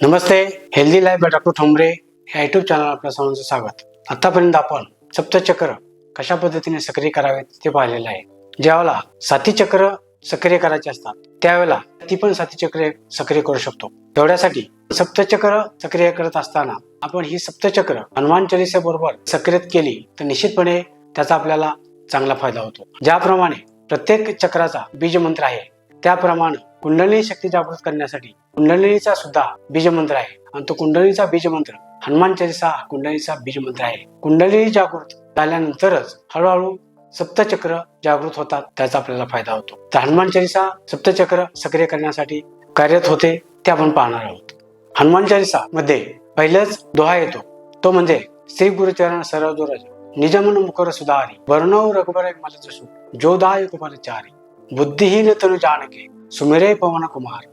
Namaste, healthy life by doctor Thombare या YouTube channel आपल्या सर्वांचं स्वागत. आतापर्यंत आपण सप्तचक्र कशा पद्धतीने सक्रिय करावेत ते पाहिलेलं आहे. ज्यावेळेला साथी चक्र सक्रिय करायचे असतात त्यावेळेला ती पण साथी चक्र सक्रिय करू शकतो. तेवढ्यासाठी सप्तचक्र सक्रिय करत असताना आपण ही सप्तचक्र हनुमान चालीसा बरोबर सक्रिय केली तर निश्चितपणे त्याचा आपल्याला चांगला फायदा होतो. ज्याप्रमाणे प्रत्येक चक्राचा बीज मंत्र आहे त्याप्रमाणे कुंडलिनी शक्ती जागृत करण्यासाठी कुंडलिनीचा सुद्धा बीज मंत्र आहे आणि तो कुंडलिनीचा बीज मंत्र हनुमान चालीसा हा कुंडलिनीचा बीज मंत्र आहे. कुंडलिनी जागृत झाल्यानंतरच हळूहळू सप्तचक्र जागृत होतात, त्याचा आपल्याला फायदा होतो. तर हनुमान चालीसा सप्तचक्र सक्रिय करण्यासाठी कार्यरत होते ते आपण पाहणार आहोत. हनुमान चालीसा मध्ये पहिलाच दोहा येतो तो म्हणजे श्री गुरुचरण सरदुरज निजमन मुकर सुधारी वर्णव रघुबर मला जसू जोदाय कुमार चारी बुद्धिहीन तनु जानके सुमिरे पवन कुमार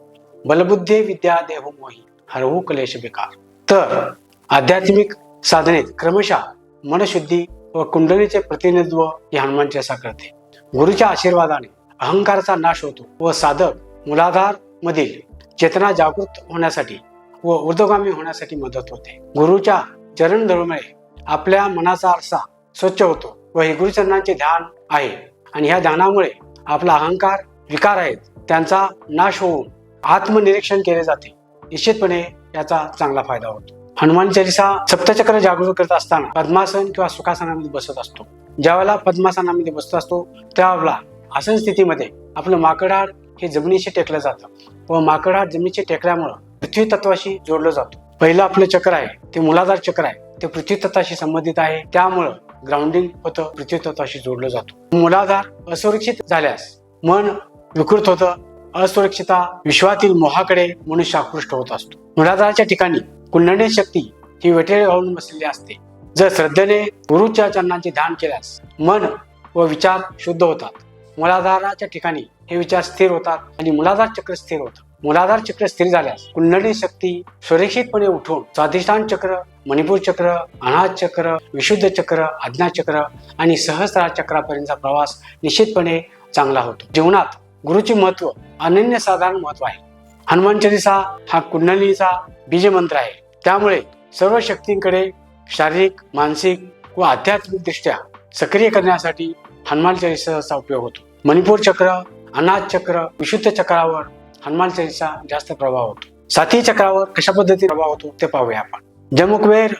बलबुद्धी विद्या देहु मोही हरहु क्लेश बेकार. तर आध्यात्मिक साधनेत क्रमशः मनशुद्धी व कुंडलीचे प्रतिनिधित्व ही हनुमान चालीसा करते. गुरुच्या आशीर्वादाने अहंकाराचा नाश होतो व साधक मूलाधार मधील चेतना जागृत होण्यासाठी व ऊर्ध्वगामी होण्यासाठी मदत होते. गुरुच्या चरण धरुमुळे आपल्या मनाचा आरसा स्वच्छ होतो व हे गुरुचरणांचे ध्यान आहे आणि ह्या ध्यानामुळे आपला अहंकार विकार आहेत त्यांचा नाश होऊन आत्मनिरीक्षण केले जाते. निश्चितपणे याचा चांगला फायदा होतो. हनुमान चालीसा सप्तचक्र जागृत करत असताना पद्मासन किंवा सुखासनामध्ये बसत असतो. ज्यावेळेला पद्मासनामध्ये बसत असतो त्यावेळेला आसन स्थितीमध्ये आपलं माकडहाड हे जमिनीशी टेकलं जातं व माकडहाड जमिनीशी टेकल्यामुळं पृथ्वी तत्वाशी जोडलं जातो. पहिलं आपलं चक्र आहे ते मूलाधार चक्र आहे ते पृथ्वी तत्वाशी संबंधित आहे, त्यामुळं ग्राउंडिंग होतं, पृथ्वी तत्वाशी जोडलं जातो. मूलाधार असुरक्षित झाल्यास मन विकृत होतं. असुरक्षितता विश्वातील मोहाकडे मनुष्य आकृष्ट होत असतो. मूलाधाराच्या ठिकाणी कुंडलिनी शक्ती ही वेटेळे घालून बसलेली असते. जर श्रद्धेने गुरुच्या चरणांचे ध्यान केल्यास मन व विचार शुद्ध होतात. मूलाधाराच्या ठिकाणी हे विचार स्थिर होतात आणि मूलाधार चक्र स्थिर होतं. मूलाधार चक्र स्थिर झाल्यास कुंडलिनी शक्ती सुरक्षितपणे उठून स्वाधिष्ठान चक्र, मणिपूर चक्र, अनाहत चक्र, विशुद्ध चक्र, आज्ञा चक्र आणि सहस्रार चक्रापर्यंतचा प्रवास निश्चितपणे चांगला होतो. जीवनात गुरुचे महत्व अनन्यसाधारण महत्व आहे. हनुमान चालीसा हा कुंडलिनीचा बीज मंत्र आहे, त्यामुळे सर्व शक्तींकडे शारीरिक, मानसिक व आध्यात्मिक दृष्ट्या सक्रिय करण्यासाठी हनुमान चालीसाचा उपयोग होतो. मणिपूर चक्र, अनाहत चक्र, विशुद्ध चक्रावर हनुमान चालीसा जास्त प्रभाव होतो. साथी चक्रावर कशा पद्धतीने प्रभाव होतो ते पाहूया आपण. जमुकवेर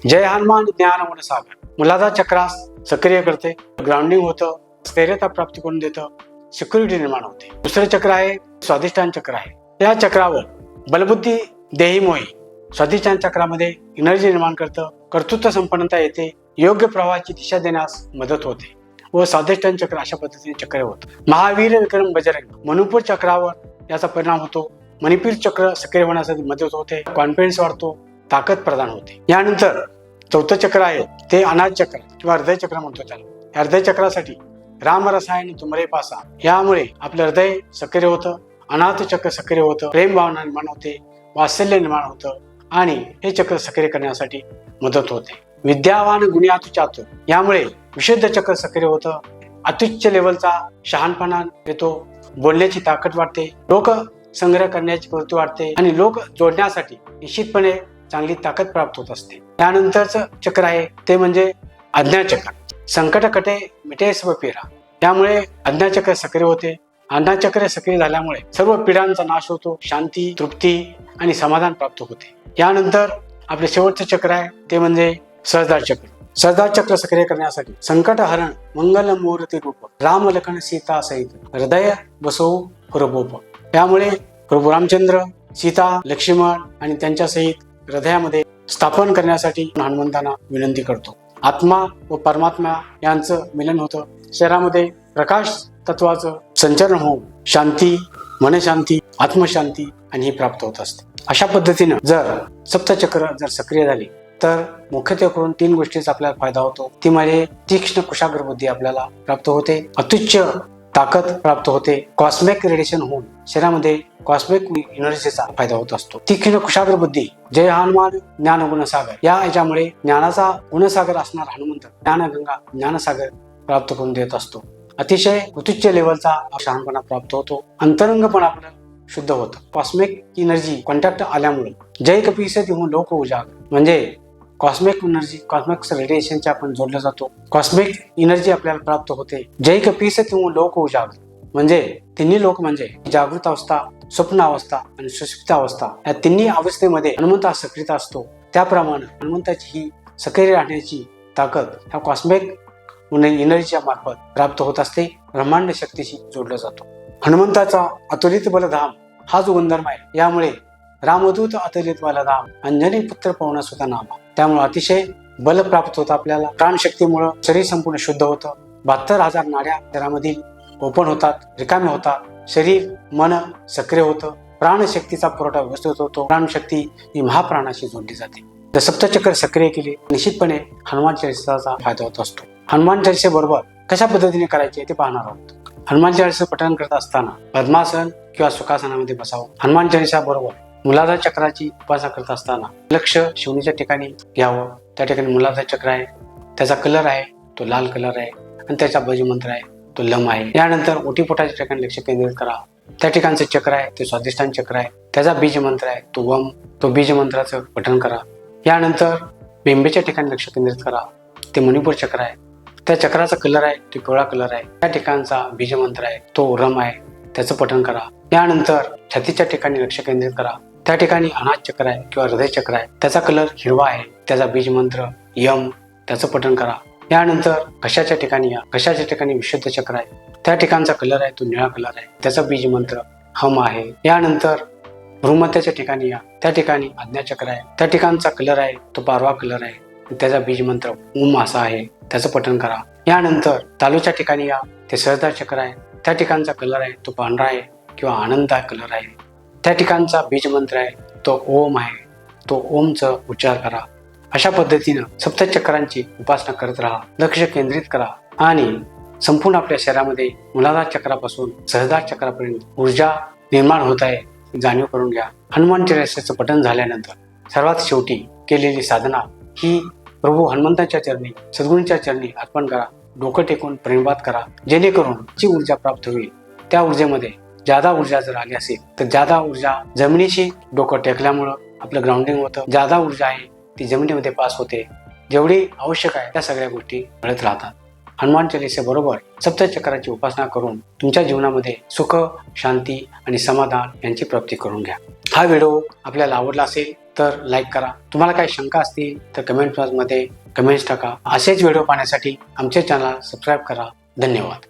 जय हनुमान ज्ञान मन सागर मूलाधार चक्रास सक्रिय करते, ग्राउंडिंग होतं, स्थैर्यता प्राप्ती करून देतं, सिक्युरिटी निर्माण होते. दुसरे चक्र आहे स्वाधिष्ठान चक्र आहे. या चक्रावर बलबुद्धी देही मोही स्वाधिष्ठान चक्रामध्ये एनर्जी निर्माण करतं, कर्तृत्व संपन्नता येते, योग्य प्रवाहाची दिशा देण्यास मदत होते व स्वाधिष्ठान चक्र अशा पद्धतीने चक्र होतं. महावीर विक्रम बजरंग मणिपूर चक्रावर याचा परिणाम होतो. मणिपूर चक्र सक्रिय होण्यासाठी मदत होते, कॉन्फिडन्स वाढतो, ताकद प्रदान होते. यानंतर चौथं चक्र आहे ते अनाहत चक्र किंवा हृदय चक्र म्हणतो त्याला. या हृदय चक्रासाठी राम रसायन तुमरे पासा यामुळे आपलं हृदय सक्रिय होतं, अनाहत चक्र सक्रिय होतं, प्रेम भावना निर्माण होते, वात्सल्य निर्माण होतं आणि हे चक्र सक्रिय करण्यासाठी मदत होते. विद्यावान गुणी चातुर यामुळे विशुद्ध चक्र सक्रिय होतं, अत्युच्च लेवलचा शहाणपणा येतो, बोलण्याची ताकद वाढते, लोक संग्रह करण्याची प्रवृत्ती वाढते आणि लोक जोडण्यासाठी निश्चितपणे चांगली ताकद प्राप्त होत असते. त्यानंतरचं चक्र आहे ते म्हणजे आज्ञा चक्र. संकट कटे मिटे सर्व पीडा त्यामुळे आज्ञा चक्र सक्रिय होते. आज्ञा चक्र सक्रिय झाल्यामुळे सर्व पीडांचा नाश होतो, शांती, तृप्ती आणि समाधान प्राप्त होते. यानंतर आपले शेवटचे चक्र आहे ते म्हणजे सहस्रार चक्र. सहस्रार चक्र सक्रिय करण्यासाठी संकट हरण मंगल मूर्ती रूप राम लखन सीता सहित हृदय बसवू प्रभोप यामुळे प्रभू रामचंद्र, सीता, लक्ष्मण आणि त्यांच्या सहित हृदयामध्ये स्थापन करण्यासाठी हनुमंतांना विनंती करतो. आत्मा व परमात्मा यांचं मिलन होतं. शरीरामध्ये प्रकाश तत्वाचं संचरण होऊन शांती, मनशांती, आत्मशांती आणि ही प्राप्त होत असते. अशा पद्धतीनं जर सप्तचक्र जर सक्रिय झाली तर मुख्यत्वे करून 3 गोष्टींचा आपल्याला फायदा होतो. ती म्हणजे तीक्ष्ण कुशाग्र बुद्धी आपल्याला प्राप्त होते, अत्युच्च ताकद प्राप्त होते, कॉस्मिक रेडिएशन होऊन शरीरामध्ये कॉस्मिक एनर्जीचा फायदा होत असतो. तीक्ष्ण कुशाग्र बुद्धी जय हनुमान ज्ञान गुणसागर या याच्यामुळे ज्ञानाचा गुणसागर असणारा हनुमंत ज्ञानगंगा ज्ञानसागर प्राप्त करून देत असतो. अतिशय उच्च लेवलचा शहाणपणा प्राप्त होतो. अंतरंग पण आपलं शुद्ध होतं. कॉस्मिक एनर्जी कॉन्टॅक्ट आल्यामुळे जय कपीस देऊन लोक उजाग म्हणजे कॉस्मिक एनर्जी कॉस्मिक रेडिएशनच्या आपण जोडला जातो. कॉस्मिक एनर्जी आपल्याला प्राप्त होते. जय कपीस देऊन लोक उजाग म्हणजे तिन्ही लोक म्हणजे जागृत अवस्था, स्वप्न अवस्था आणि सुषुप्त अवस्था या तिन्ही अवस्थेमध्ये हनुमंत सक्रिय असतो. त्याप्रमाणे हनुमंताची ही सक्रिय राहण्याची ताकद ह्या कॉस्मिक एनर्जीच्या मार्फत प्राप्त होत असते. ब्रह्मांड शक्तीशी जोडला जातो. हनुमंताचा अतुलित बलधाम हा जो गुणधर्म आहे, यामुळे रामदूत अतुलित बलधाम अंजनी पुत्र पवना सुद्धा नाम, त्यामुळे अतिशय बल प्राप्त होतं आपल्याला. प्राणशक्तीमुळे शरीर संपूर्ण शुद्ध होतं. 72,000 नाड्या शरीरामधील ओपन होतात, रिकामे होतात. शरीर मन सक्रिय होतं. प्राणशक्तीचा पुरवठा व्यवस्थित होतो. प्राणशक्ती ही महाप्राणाशी जोडली जाते. जर सप्तचक्र सक्रिय केले निश्चितपणे हनुमान चालिसाचा फायदा होत असतो. हनुमान चालिसेबरोबर कशा पद्धतीने करायचे ते पाहणार आहोत. हनुमान चालिसा पठण करत असताना पद्मासन किंवा सुखासनामध्ये बसावं. हनुमान चालिसा बरोबर मूलाधार चक्राची उपासना करत असताना लक्ष शिवणीच्या ठिकाणी घ्यावं. त्या ठिकाणी मूलाधार चक्र आहे, त्याचा कलर आहे तो लाल कलर आहे आणि त्याचा बीज मंत्र आहे तो लम आहे. यानंतर ओटीपोटाच्या ठिकाणी लक्ष केंद्रित करा. त्या ठिकाणचं चक्र आहे ते स्वादिष्ठान चक्र आहे, त्याचा बीज मंत्र आहे तो वम, तो बीज मंत्राचं पठण करा. यानंतर बेंबेच्या ठिकाणी लक्ष केंद्रित करा, ते मणिपूर चक्र आहे, त्या चक्राचा कलर आहे तो पिवळा कलर आहे, त्या ठिकाणचा बीज मंत्र आहे तो रम आहे, त्याचं पठण करा. यानंतर छातीच्या ठिकाणी लक्ष केंद्रित करा, त्या ठिकाणी अनाथ चक्र आहे किंवा हृदय चक्र आहे, त्याचा कलर हिरवा आहे, त्याचा बीज मंत्र यम, त्याचं पठण करा. यानंतर घशाच्या ठिकाणी या, घशाच्या ठिकाणी विशुद्ध चक्र आहे, त्या ठिकाणचा कलर आहे तो निळा कलर आहे, त्याचा बीज मंत्र हम आहे. यानंतर भ्रूमध्याच्या ठिकाणी या, त्या ठिकाणी आज्ञाचक्र आहे, त्या ठिकाणचा कलर आहे तो पारवा कलर आहे, त्याचा बीज मंत्र ओम असा आहे, त्याचं पठण करा. यानंतर तालूच्या ठिकाणी या, ते सहस्रार चक्र आहे, त्या ठिकाणचा कलर आहे तो पांढरा आहे किंवा आनंद कलर आहे, त्या ठिकाणचा बीज मंत्र आहे तो ओम आहे, तो ओमचा उच्चार करा. अशा पद्धतीनं सप्तचक्रांची उपासना करत राहा, लक्ष केंद्रित करा आणि संपूर्ण आपल्या शरीरामध्ये मूलाधार चक्रापासून सहस्रार चक्रापर्यंत ऊर्जा निर्माण होत आहे जाणीव करून घ्या. हनुमान चालिसाचं पठण झाल्यानंतर सर्वात शेवटी केलेली साधना ही प्रभू हनुमंताच्या चरणी, सद्गुरूंच्या चरणी अर्पण करा. डोकं टेकून प्रणिपात करा, जेणेकरून जी ऊर्जा प्राप्त होईल त्या ऊर्जेमध्ये जादा ऊर्जा जर आली असेल तर जादा ऊर्जा जमिनीशी डोकं टेकल्यामुळं आपलं ग्राउंडिंग होतं. जादा ऊर्जा आहे ती जमिनीमध्ये पास होते. जेवढी आवश्यक आहे त्या सगळ्या गोष्टी घडत राहतात. हनुमान चालिसेबरोबर सप्तचक्राची उपासना करून तुमच्या जीवनामध्ये सुख, शांती आणि समाधान यांची प्राप्ती करून घ्या. हा व्हिडिओ आपल्याला आवडला असेल तर लाईक करा. तुम्हाला काही शंका असतील तर कमेंट बॉक्समध्ये कमेंट्स टाका. असेच व्हिडिओ पाहण्यासाठी आमचे चॅनल सबस्क्राईब करा. धन्यवाद.